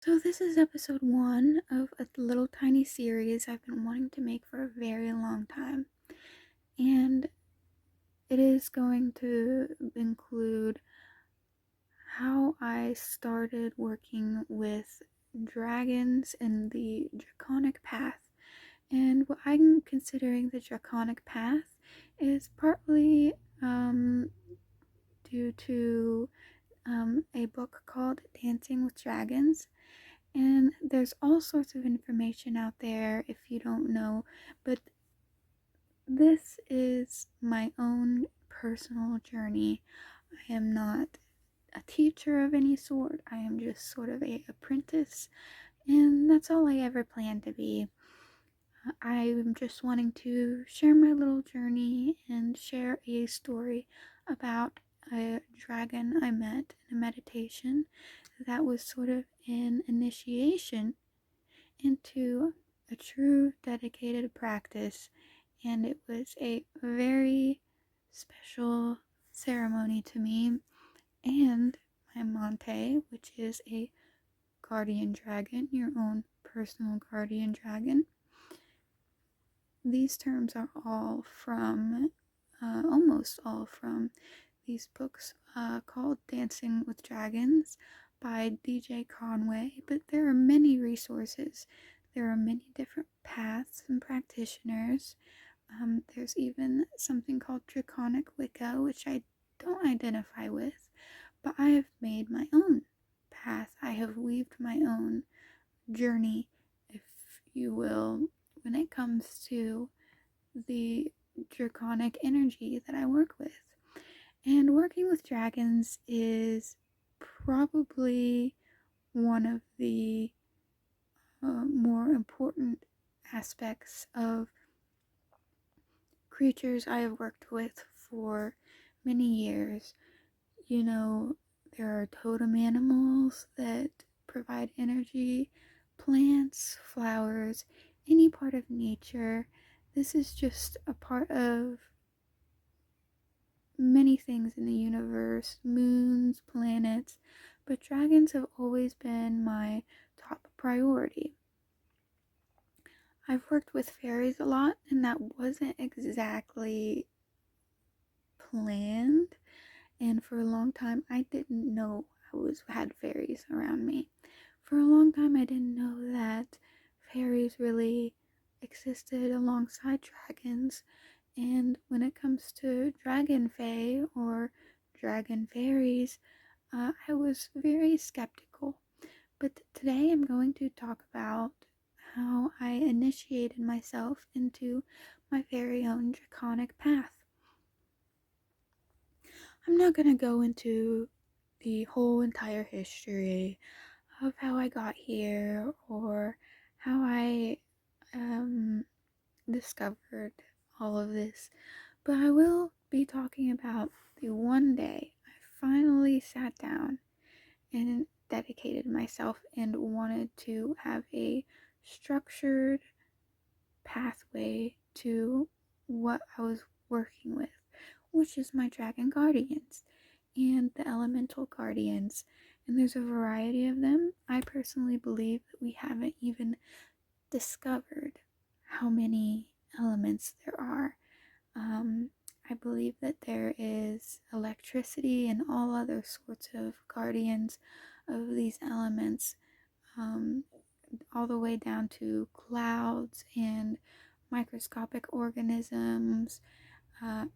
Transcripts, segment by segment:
So, this is episode one of a little tiny series I've been wanting to make for a very long time. And it is going to include how I started working with dragons and the Draconic path. And what I'm considering the Draconic path is partly due to a book called Dancing with Dragons. And there's all sorts of information out there if you don't know, but this is my own personal journey. I am not a teacher of any sort. I am just sort of a apprentice, and that's all I ever plan to be. I'm just wanting to share my little journey and share a story about a dragon I met in a meditation that was sort of an initiation into a true dedicated practice, and it was a very special ceremony to me and my Monte, which is a guardian dragon, your own personal guardian dragon. These terms are all from, almost all from, these books called Dancing with Dragons by DJ Conway, but there are many resources. There are many different paths and practitioners. There's even something called Draconic Wicca, which I don't identify with, but I have made my own path. I have weaved my own journey, if you will, when it comes to the draconic energy that I work with. And working with dragons is probably one of the more important aspects of creatures I have worked with for many years. You know, there are totem animals that provide energy, plants, flowers, any part of nature. This is just a part of many things in the universe, moons, planets, but dragons have always been my top priority. I've worked with fairies a lot, and that wasn't exactly planned. And for a long time, I didn't know had fairies around me. For a long time, I didn't know that fairies really existed alongside dragons. And when it comes to dragon fae or dragon fairies, I was very skeptical. But today I'm going to talk about how I initiated myself into my very own draconic path. I'm not going to go into the whole entire history of how I got here or how I discovered all of this, but I will be talking about the one day I finally sat down and dedicated myself and wanted to have a structured pathway to what I was working with, which is my dragon guardians and the elemental guardians. And there's a variety of them. I personally believe that we haven't even discovered how many elements there are. I believe that there is electricity and all other sorts of guardians of these elements, um, all the way down to clouds and microscopic organisms,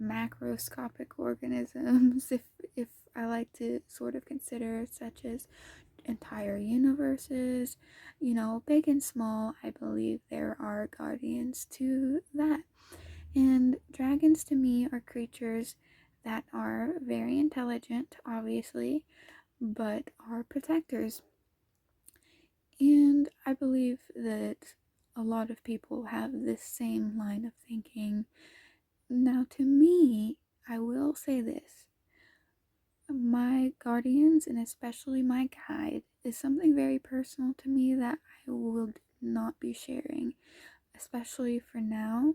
macroscopic organisms, if I like to sort of consider, such as entire universes, big and small. I believe there are guardians to that. And dragons to me are creatures that are very intelligent, obviously, but are protectors. And I believe that a lot of people have this same line of thinking. Now, to me, I will say this: my guardians, and especially my guide, is something very personal to me that I will not be sharing, especially for now.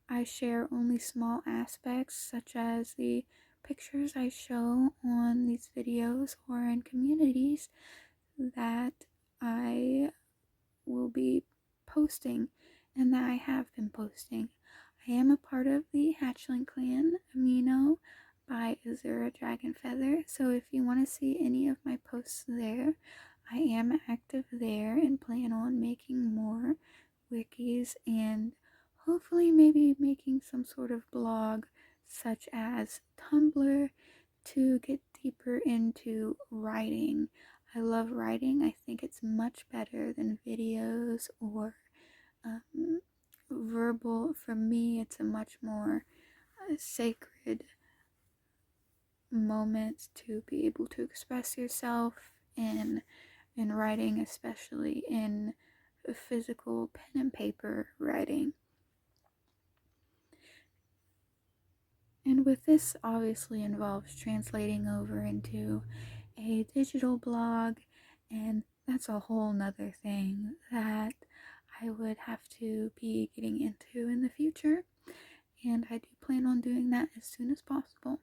I share only small aspects, such as the pictures I show on these videos or in communities that I will be posting and that I have been posting. I am a part of the Hatchling Clan Amino by Azura Dragonfeather, so if you want to see any of my posts there, I am active there and plan on making more wikis and hopefully maybe making some sort of blog such as Tumblr to get deeper into writing. I love writing. I think it's much better than videos or verbal. For me, it's a much more sacred moment to be able to express yourself in writing, especially in physical pen and paper writing. And with this obviously involves translating over into a digital blog, and that's a whole nother thing that I would have to be getting into in the future, and I do plan on doing that as soon as possible.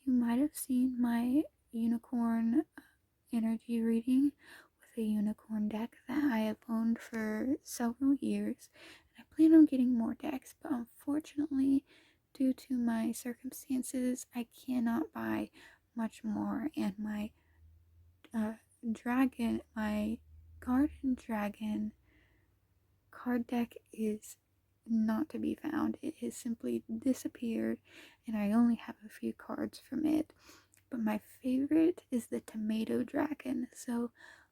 You might have seen my unicorn energy reading with a unicorn deck that I have owned for several years, and I plan on getting more decks, but unfortunately, due to my circumstances, I cannot buy much more, and my my garden dragon card deck is not to be found. It has simply disappeared, and I only have a few cards from it. But my favorite is the tomato dragon. So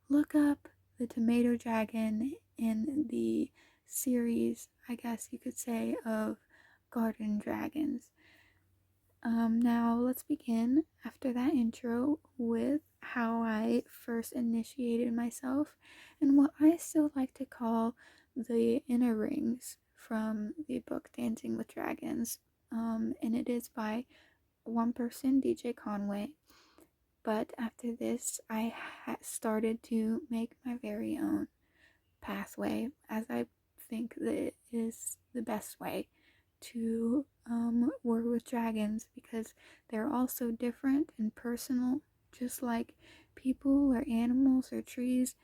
look up the tomato dragon in the series, I guess you could say, of garden dragons. Now let's begin after that intro with how I first initiated myself and what I still like to call the inner rings from the book Dancing with Dragons. And it is by one person, DJ Conway. But after this, I started to make my very own pathway, as I think that it is the best way to work with dragons, because they're all so different and personal, just like people or animals or trees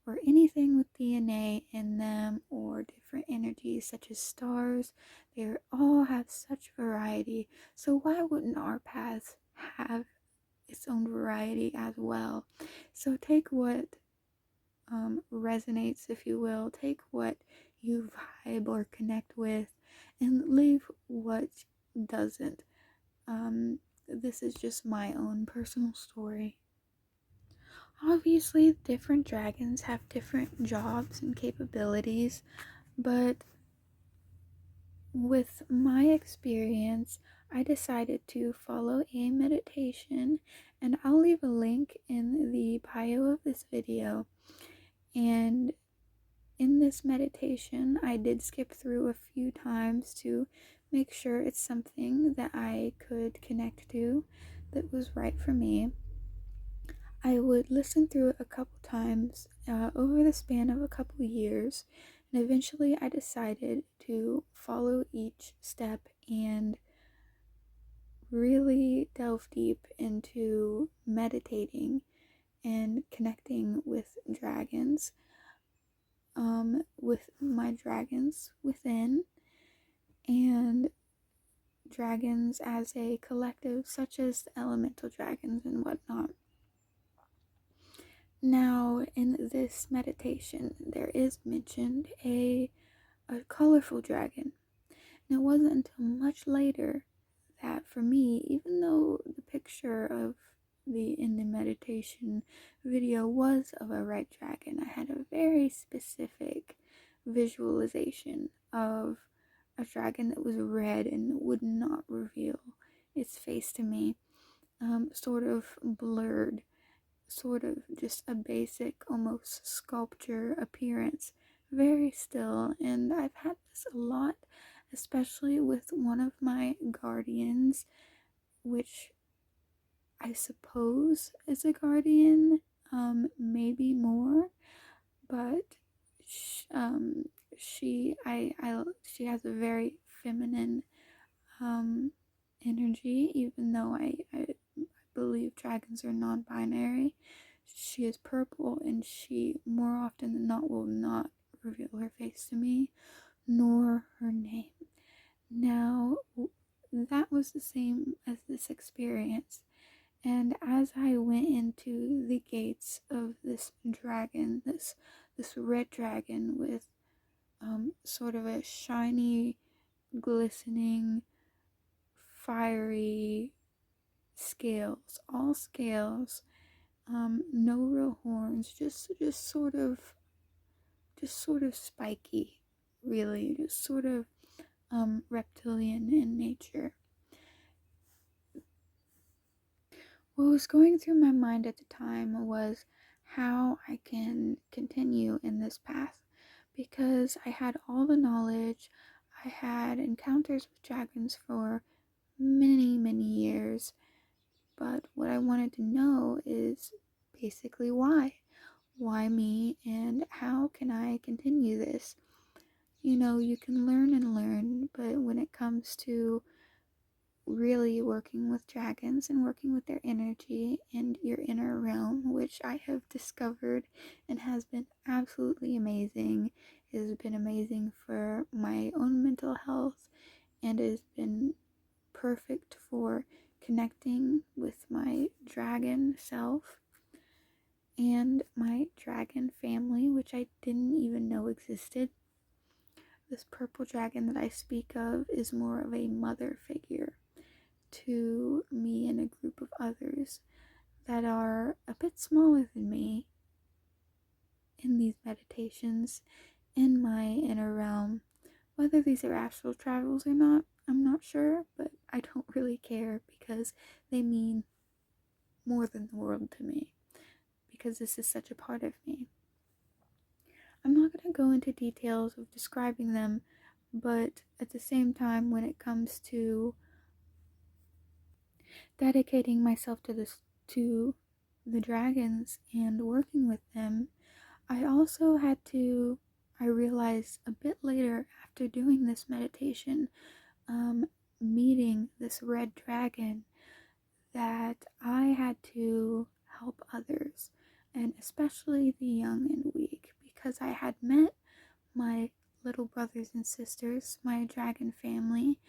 or anything with DNA in them or different energies such as stars. They all have such variety, so why wouldn't our paths have its own variety as well? So take what resonates, if you will, take what you vibe or connect with, and leave what doesn't. This is just my own personal story. Obviously, different dragons have different jobs and capabilities, but with my experience, I decided to follow a meditation, and I'll leave a link in the bio of this video. And in this meditation, I did skip through a few times to make sure it's something that I could connect to, that was right for me. I would listen through it a couple times over the span of a couple years, and eventually I decided to follow each step and really delve deep into meditating and connecting with dragons. With my dragons within, and dragons as a collective, such as the elemental dragons and whatnot. Now, in this meditation, there is mentioned a colorful dragon. And it wasn't until much later that, for me, even though the picture of in the meditation video was of a red dragon, I had a very specific visualization of a dragon that was red and would not reveal its face to me, sort of blurred, sort of just a basic, almost sculpture appearance, very still. And I've had this a lot, especially with one of my guardians, which I suppose is a guardian, maybe more, but she has a very feminine energy, even though I believe dragons are non-binary. She is purple, and she more often than not will not reveal her face to me, nor her name. Now, that was the same as this experience. And as I went into the gates of this dragon, this red dragon with sort of a shiny, glistening, fiery scales, all scales, no real horns, just sort of spiky, really, just sort of reptilian in nature. What was going through my mind at the time was how I can continue in this path, because I had all the knowledge. I had encounters with dragons for many, many years, but what I wanted to know is basically why. Why me, and how can I continue this? You know, you can learn and learn, but when it comes to really working with dragons and working with their energy and your inner realm, which I have discovered and has been absolutely amazing. It has been amazing for my own mental health, and it has been perfect for connecting with my dragon self and my dragon family, which I didn't even know existed. This purple dragon that I speak of is more of a mother figure to me and a group of others that are a bit smaller than me in these meditations in my inner realm. Whether these are astral travels or not, I'm not sure, but I don't really care because they mean more than the world to me, because this is such a part of me. I'm not going to go into details of describing them, but at the same time, when it comes to dedicating myself to the dragons and working with them, I realized a bit later after doing this meditation, meeting this red dragon, that I had to help others, and especially the young and weak, because I had met my little brothers and sisters, my dragon family,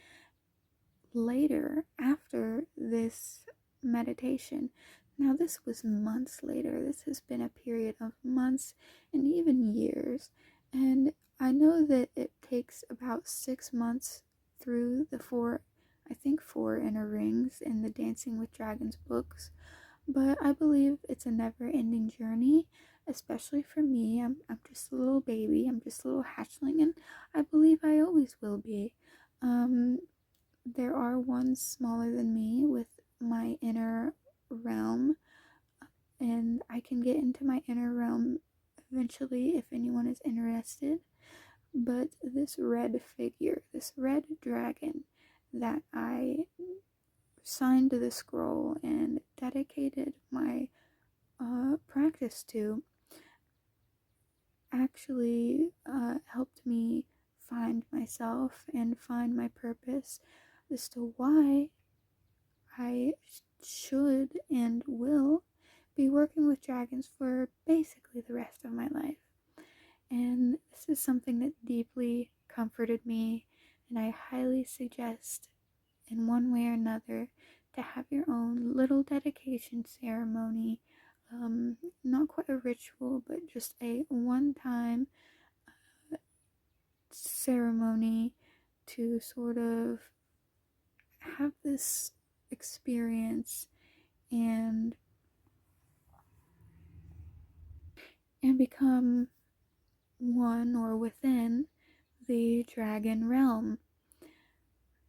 later after this meditation. Now, this was months later. This has been a period of months and even years. And I know that it takes about 6 months through the four inner rings in the Dancing with Dragons books. But I believe it's a never ending journey, especially for me. I'm just a little baby, I'm just a little hatchling, and I believe I always will be. There are ones smaller than me with my inner realm, and I can get into my inner realm eventually if anyone is interested. But this red figure, this red dragon that I signed the scroll and dedicated my practice to, actually helped me find myself and find my purpose as to why I should and will be working with dragons for basically the rest of my life. And this is something that deeply comforted me, and I highly suggest, in one way or another, to have your own little dedication ceremony. Not quite a ritual, but just a one-time ceremony to sort of have this experience and become one or within the dragon realm.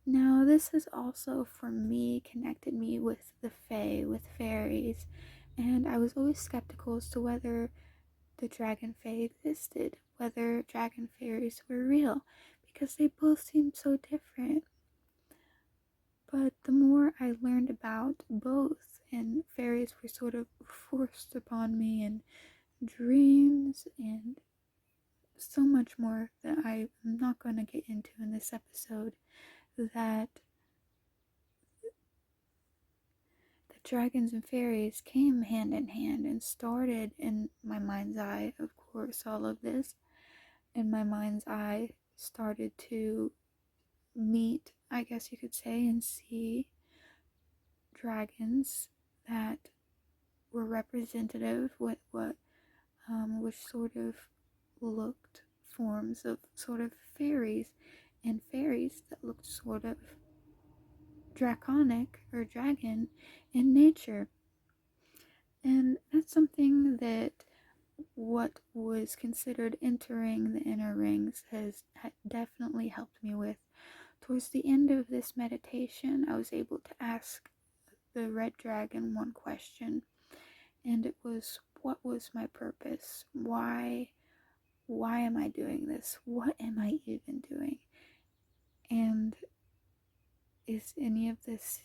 Now, this has also, for me, connected me with the fae, with fairies, and I was always skeptical as to whether the dragon fae existed, whether dragon fairies were real, because they both seemed so different. But the more I learned about both, and fairies were sort of forced upon me in dreams and so much more that I'm not going to get into in this episode, that the dragons and fairies came hand in hand and started in my mind's eye, of course, all of this. In my mind's eye, started to meet, I guess you could say, and see dragons that were representative with what which sort of looked forms of sort of fairies, and fairies that looked sort of draconic or dragon in nature. And that's something that what was considered entering the inner rings has definitely helped me with. Towards the end of this meditation, I was able to ask the red dragon one question, and it was, what was my purpose? Why am I doing this? What am I even doing? And is any of this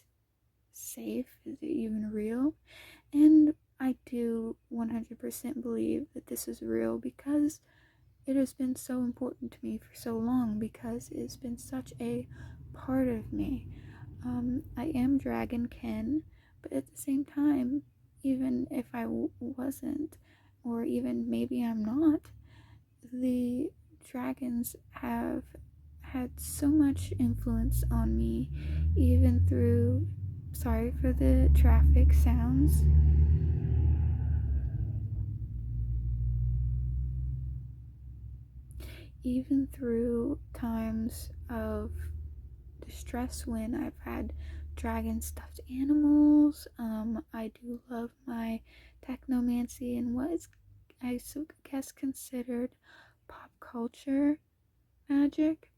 safe? Is it even real? And I do 100% believe that this is real, because it has been so important to me for so long, because it's been such a part of me. I am Dragon Ken, but at the same time, even if I wasn't, or even maybe I'm not, the dragons have had so much influence on me, even through, sorry for the traffic sounds, even through times of distress when I've had dragon stuffed animals. I do love my technomancy and what is, I guess, considered pop culture magic.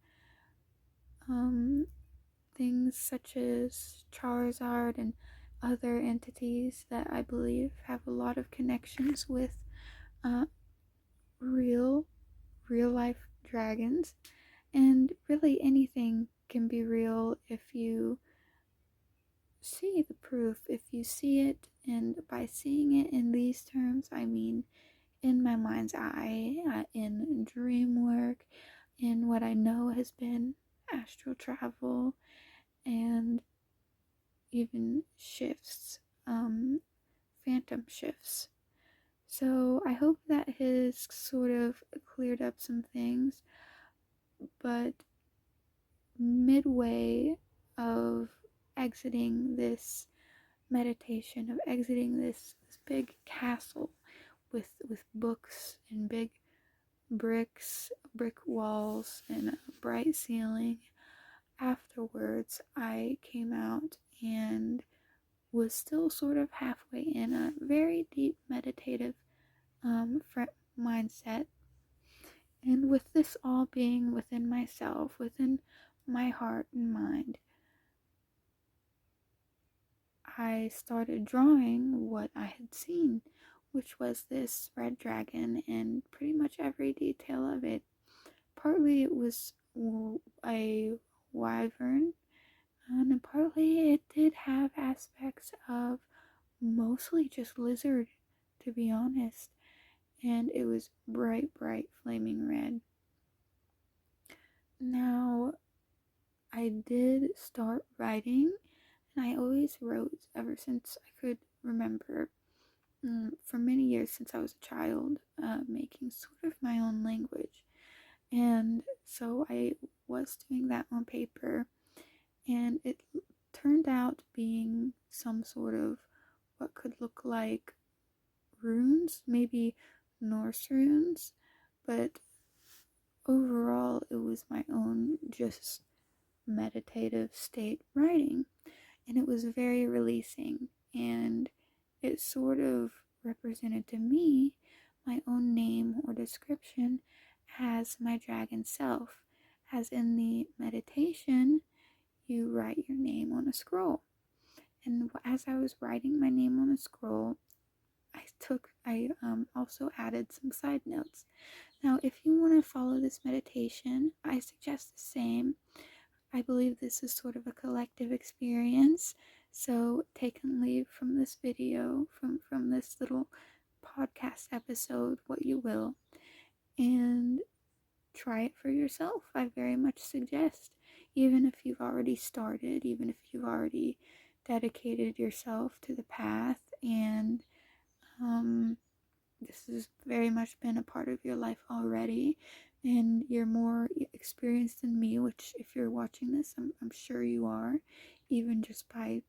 Things such as Charizard and other entities that I believe have a lot of connections with uh, real life dragons. And really anything can be real if you see the proof, if you see it. And by seeing it in these terms, I mean in my mind's eye, in dream work, in what I know has been astral travel, and even shifts, phantom shifts. So I hope that has sort of cleared up some things, but midway of exiting this meditation, of exiting this big castle with books and big brick walls and a bright ceiling, afterwards I came out and was still sort of halfway in a very deep meditative mindset. And with this all being within myself, within my heart and mind, I started drawing what I had seen, which was this red dragon and pretty much every detail of it. Partly it was a wyvern, and partly it did have aspects of mostly just lizard, to be honest. And it was bright flaming red. Now, I did start writing, and I always wrote ever since I could remember, for many years since I was a child, making sort of my own language. And so I was doing that on paper, and it turned out being some sort of what could look like runes, maybe Norse runes, but overall it was my own just meditative state writing, and it was very releasing, and it sort of represented to me my own name or description as my dragon self, as in the meditation you write your name on a scroll. And as I was writing my name on a scroll, I also added some side notes. Now, if you want to follow this meditation, I suggest the same. I believe this is sort of a collective experience, so take and leave from this video, from this little podcast episode, what you will, and try it for yourself. I very much suggest, even if you've already started, even if you've already dedicated yourself to the path, and this has very much been a part of your life already, and you're more experienced than me, which if you're watching this, I'm sure you are, even just by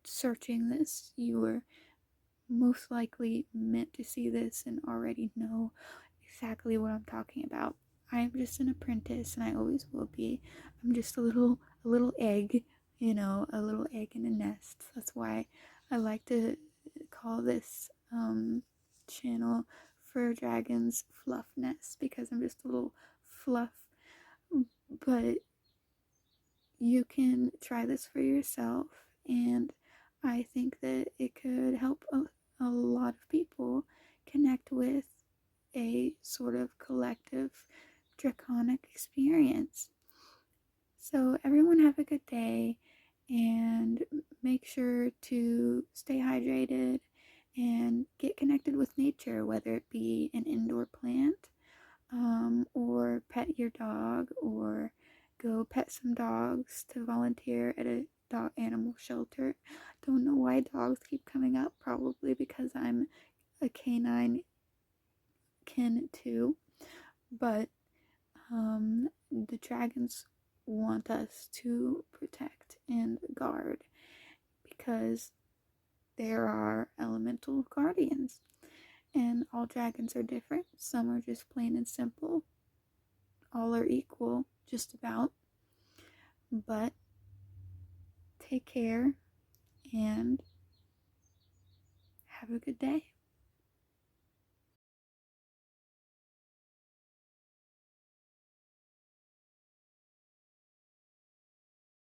searching this, you were most likely meant to see this and already know exactly what I'm talking about. I'm just an apprentice, and I always will be. I'm just a little egg, a little egg in a nest. That's why I like to call this channel for dragons fluff nest, because I'm just a little fluff. But you can try this for yourself, and I think that it could help a lot of people connect with a sort of collective draconic experience. So, everyone, have a good day, and make sure to stay hydrated and get connected with nature, whether it be an indoor plant, or pet your dog, or go pet some dogs to volunteer at a dog animal shelter. Don't know why dogs keep coming up, probably because I'm a canine kin too, but the dragons want us to protect and guard, because there are elemental guardians, and all dragons are different. Some are just plain and simple, all are equal, just about. But take care and have a good day.